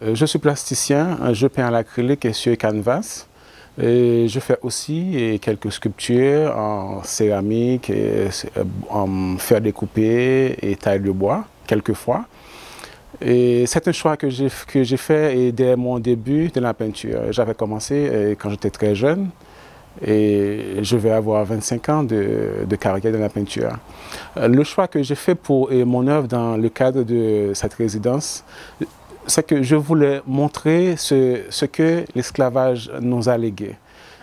Je suis plasticien, je peins à l'acrylique et sur canvas. Et je fais aussi quelques sculptures en céramique, en fer découpé et taille de bois, quelquefois. Et c'est un choix que j'ai fait dès mon début de la peinture. J'avais commencé quand j'étais très jeune et je vais avoir 25 ans de carrière dans la peinture. Le choix que j'ai fait pour mon œuvre dans le cadre de cette résidence, c'est que je voulais montrer ce que l'esclavage nous a légué.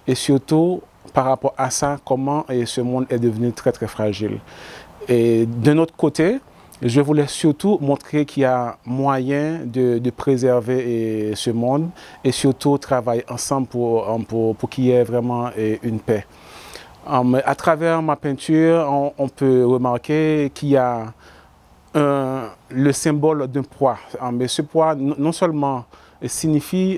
Et surtout, par rapport à ça, comment ce monde est devenu très très fragile. Et d'un autre côté, je voulais surtout montrer qu'il y a moyen de préserver ce monde et surtout travailler ensemble pour qu'il y ait vraiment une paix. À travers ma peinture, on peut remarquer qu'il y a le symbole d'un poids. Mais ce poids non seulement signifie,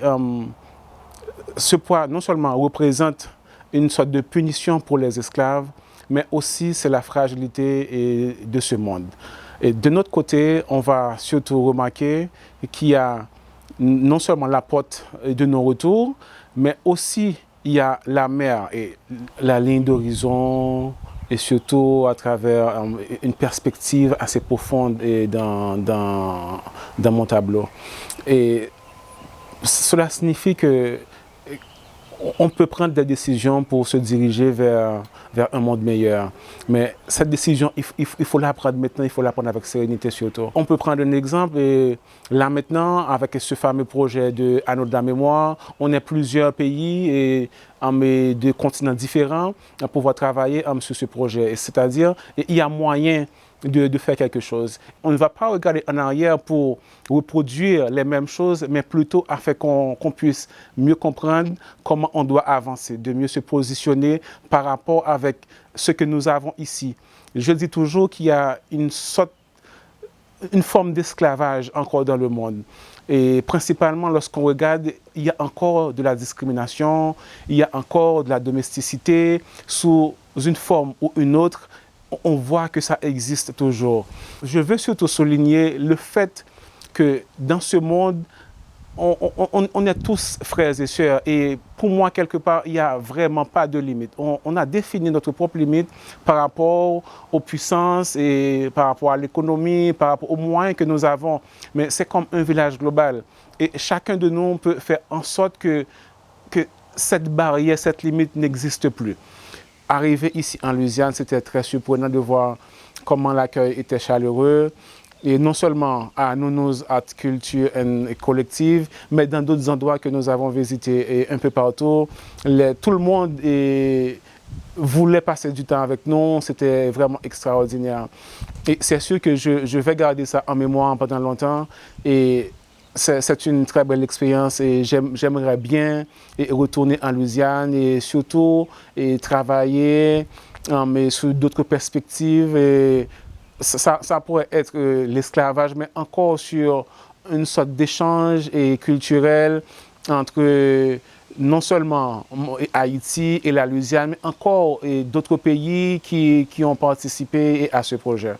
ce poids non seulement représente une sorte de punition pour les esclaves, mais aussi c'est la fragilité de ce monde. Et de notre côté, on va surtout remarquer qu'il y a non seulement la porte de nos retours, mais aussi il y a la mer et la ligne d'horizon, et surtout à travers une perspective assez profonde dans mon tableau. Et cela signifie que on peut prendre des décisions pour se diriger vers un monde meilleur. Mais cette décision, il faut la prendre maintenant, il faut la prendre avec sérénité surtout. On peut prendre un exemple, et là maintenant, avec ce fameux projet de Anneau de la mémoire, on est plusieurs pays de continents différents à pouvoir travailler sur ce projet. C'est-à-dire, il y a moyen de faire quelque chose. On ne va pas regarder en arrière pour reproduire les mêmes choses, mais plutôt afin qu'on puisse mieux comprendre comment on doit avancer, de mieux se positionner par rapport avec ce que nous avons ici. Je dis toujours qu'il y a une forme d'esclavage encore dans le monde. Et principalement, lorsqu'on regarde, il y a encore de la discrimination, il y a encore de la domesticité sous une forme ou une autre. On voit que ça existe toujours. Je veux surtout souligner le fait que dans ce monde, on est tous frères et sœurs. Et pour moi, quelque part, il n'y a vraiment pas de limite. On a défini notre propre limite par rapport aux puissances et par rapport à l'économie, par rapport aux moyens que nous avons. Mais c'est comme un village global. Et chacun de nous peut faire en sorte que cette barrière, cette limite n'existe plus. Arrivé ici en Louisiane, c'était très surprenant de voir comment l'accueil était chaleureux. Et non seulement à Nounouz Art Culture Collective, mais dans d'autres endroits que nous avons visités et un peu partout. Tout le monde voulait passer du temps avec nous, c'était vraiment extraordinaire. Et c'est sûr que je vais garder ça en mémoire pendant longtemps. Et c'est une très belle expérience et j'aimerais bien retourner en Louisiane et surtout travailler mais sur d'autres perspectives. Et ça pourrait être l'esclavage, mais encore sur une sorte d'échange culturel entre non seulement Haïti et la Louisiane, mais encore d'autres pays qui ont participé à ce projet.